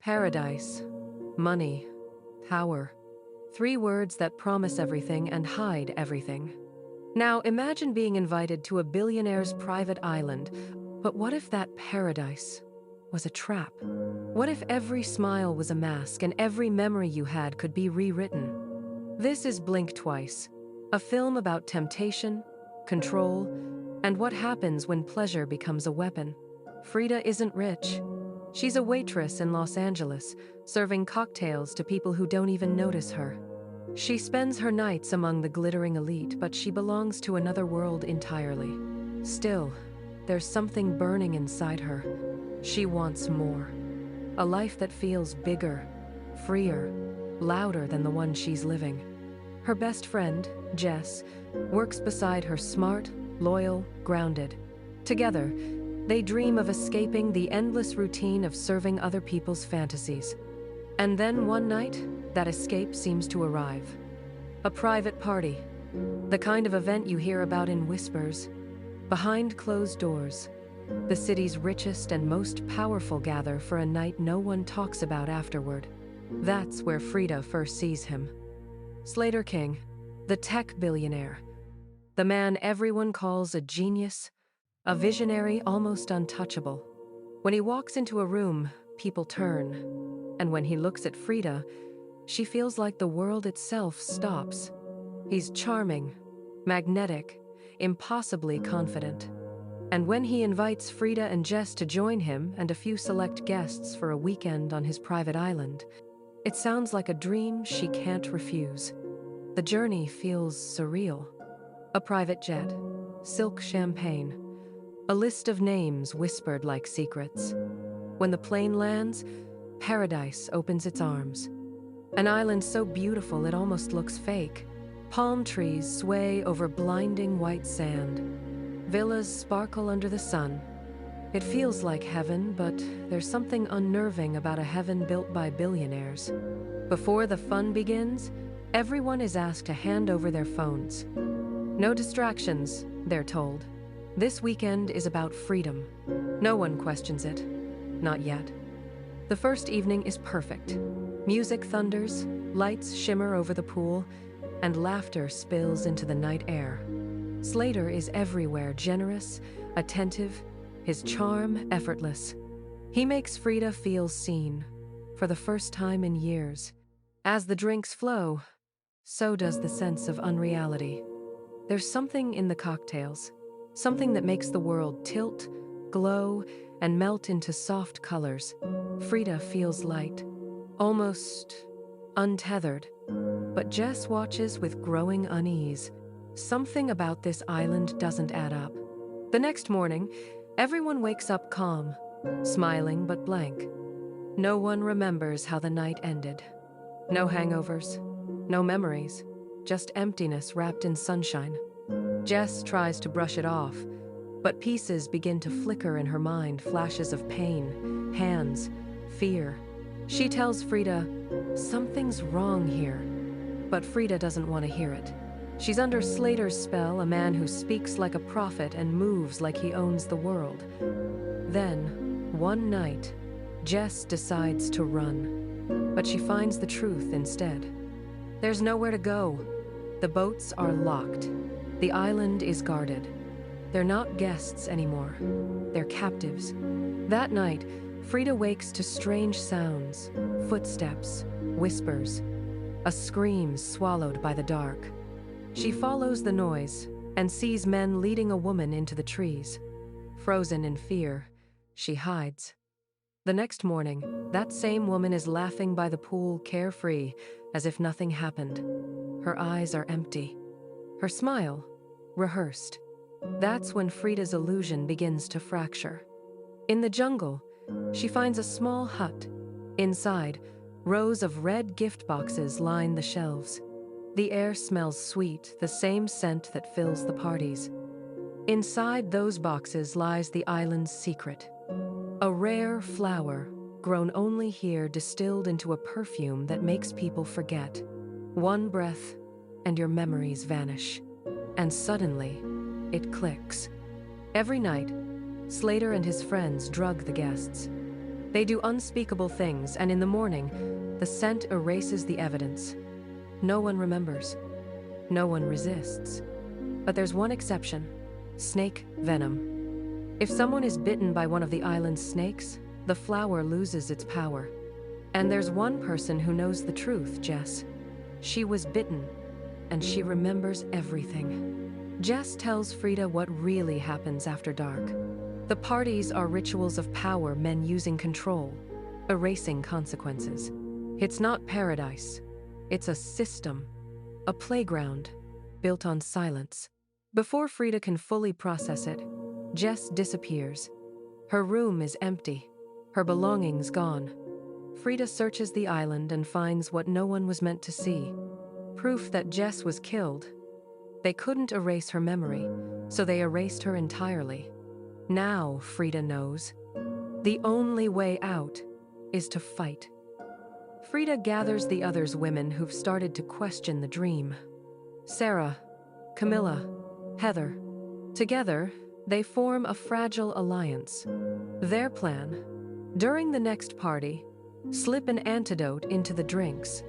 Paradise, money, power. Three words that promise everything and hide everything. Now imagine being invited to a billionaire's private island, but what if that paradise was a trap? What if every smile was a mask and every memory you had could be rewritten? This is Blink Twice, a film about temptation, control, and what happens when pleasure becomes a weapon. Frida isn't rich. She's a waitress in Los Angeles, serving cocktails to people who don't even notice her. She spends her nights among the glittering elite, but she belongs to another world entirely. Still, there's something burning inside her. She wants more. A life that feels bigger, freer, louder than the one she's living. Her best friend, Jess, works beside her, smart, loyal, grounded. Together, they dream of escaping the endless routine of serving other people's fantasies. And then one night, that escape seems to arrive. A private party. The kind of event you hear about in whispers. Behind closed doors. The city's richest and most powerful gather for a night no one talks about afterward. That's where Frida first sees him. Slater King, the tech billionaire. The man everyone calls a genius, a visionary almost untouchable. When he walks into a room, people turn. And when he looks at Frida, she feels like the world itself stops. He's charming, magnetic, impossibly confident. And when he invites Frida and Jess to join him and a few select guests for a weekend on his private island, it sounds like a dream she can't refuse. The journey feels surreal. A private jet, silk champagne, a list of names whispered like secrets. When the plane lands, paradise opens its arms. An island so beautiful it almost looks fake. Palm trees sway over blinding white sand. Villas sparkle under the sun. It feels like heaven, but there's something unnerving about a heaven built by billionaires. Before the fun begins, everyone is asked to hand over their phones. No distractions, they're told. This weekend is about freedom. No one questions it. Not yet. The first evening is perfect. Music thunders, lights shimmer over the pool, and laughter spills into the night air. Slater is everywhere, generous, attentive, his charm effortless. He makes Frida feel seen, for the first time in years. As the drinks flow, so does the sense of unreality. There's something in the cocktails, something that makes the world tilt, glow, and melt into soft colors. Frida feels light, almost untethered. But Jess watches with growing unease. Something about this island doesn't add up. The next morning, everyone wakes up calm, smiling but blank. No one remembers how the night ended. No hangovers, no memories, just emptiness wrapped in sunshine. Jess tries to brush it off, but pieces begin to flicker in her mind, flashes of pain, hands, fear. She tells Frida, something's wrong here. But Frida doesn't want to hear it. She's under Slater's spell, a man who speaks like a prophet and moves like he owns the world. Then, one night, Jess decides to run. But she finds the truth instead. There's nowhere to go. The boats are locked. The island is guarded. They're not guests anymore. They're captives. That night, Frida wakes to strange sounds, footsteps, whispers, a scream swallowed by the dark. She follows the noise and sees men leading a woman into the trees. Frozen in fear, she hides. The next morning, that same woman is laughing by the pool, carefree, as if nothing happened. Her eyes are empty. Her smile, rehearsed. That's when Frida's illusion begins to fracture. In the jungle, she finds a small hut. Inside, rows of red gift boxes line the shelves. The air smells sweet, the same scent that fills the parties. Inside those boxes lies the island's secret. A rare flower, grown only here, distilled into a perfume that makes people forget. One breath, and your memories vanish. And suddenly, it clicks. Every night, Slater and his friends drug the guests. They do unspeakable things, and in the morning, the scent erases the evidence. No one remembers. No one resists. But there's one exception: snake venom. If someone is bitten by one of the island's snakes, the flower loses its power. And there's one person who knows the truth, Jess. She was bitten, and she remembers everything. Jess tells Frida what really happens after dark. The parties are rituals of power, men using control, erasing consequences. It's not paradise. It's a system, a playground, built on silence. Before Frida can fully process it, Jess disappears. Her room is empty, her belongings gone. Frida searches the island and finds what no one was meant to see: proof that Jess was killed. They couldn't erase her memory, so they erased her entirely. Now Frida knows. The only way out is to fight. Frida gathers the others women who've started to question the dream. Sarah, Camilla, Heather. Together, they form a fragile alliance. Their plan: during the next party, slip an antidote into the drinks.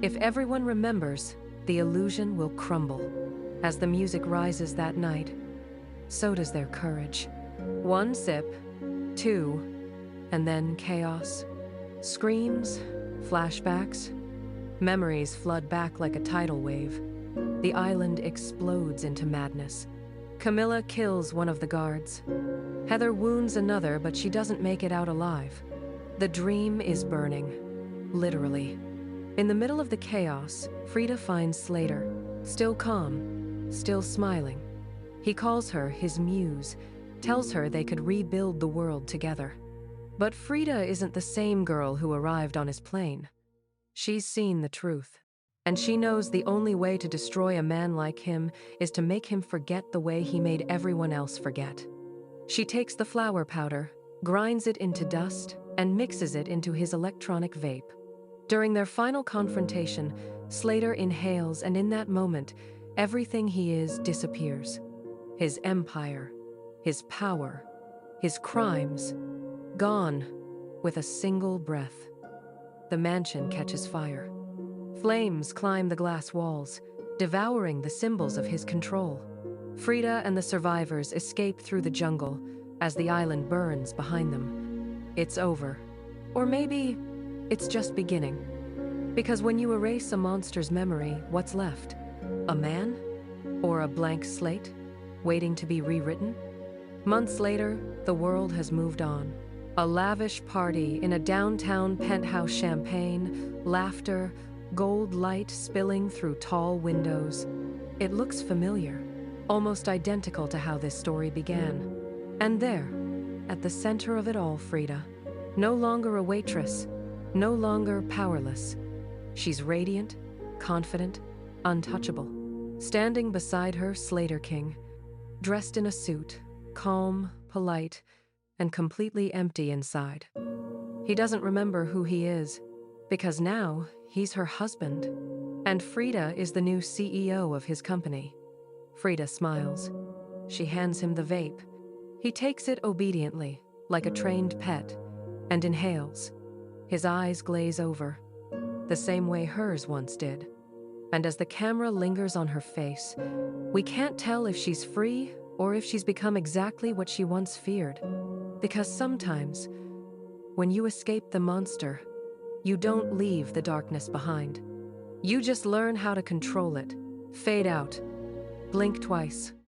If everyone remembers, the illusion will crumble. As the music rises that night, so does their courage. One sip, two, and then chaos. Screams, flashbacks, memories flood back like a tidal wave. The island explodes into madness. Camilla kills one of the guards. Heather wounds another, but she doesn't make it out alive. The dream is burning, literally. In the middle of the chaos, Frida finds Slater, still calm, still smiling. He calls her his muse, tells her they could rebuild the world together. But Frida isn't the same girl who arrived on his plane. She's seen the truth, and she knows the only way to destroy a man like him is to make him forget the way he made everyone else forget. She takes the flower powder, grinds it into dust, and mixes it into his electronic vape. During their final confrontation, Slater inhales, and in that moment, everything he is disappears. His empire, his power, his crimes, gone with a single breath. The mansion catches fire. Flames climb the glass walls, devouring the symbols of his control. Frida and the survivors escape through the jungle as the island burns behind them. It's over. Or maybe it's just beginning. Because when you erase a monster's memory, what's left? A man? Or a blank slate, waiting to be rewritten? Months later, the world has moved on. A lavish party in a downtown penthouse, champagne, laughter, gold light spilling through tall windows. It looks familiar, almost identical to how this story began. And there, at the center of it all, Frida. No longer a waitress, no longer powerless. She's radiant, confident, untouchable. Standing beside her, Slater King, dressed in a suit, calm, polite, and completely empty inside. He doesn't remember who he is, because now he's her husband, and Frida is the new CEO of his company. Frida smiles. She hands him the vape. He takes it obediently, like a trained pet, and inhales. His eyes glaze over, the same way hers once did. And as the camera lingers on her face, we can't tell if she's free or if she's become exactly what she once feared. Because sometimes, when you escape the monster, you don't leave the darkness behind. You just learn how to control it. Fade out. Blink twice.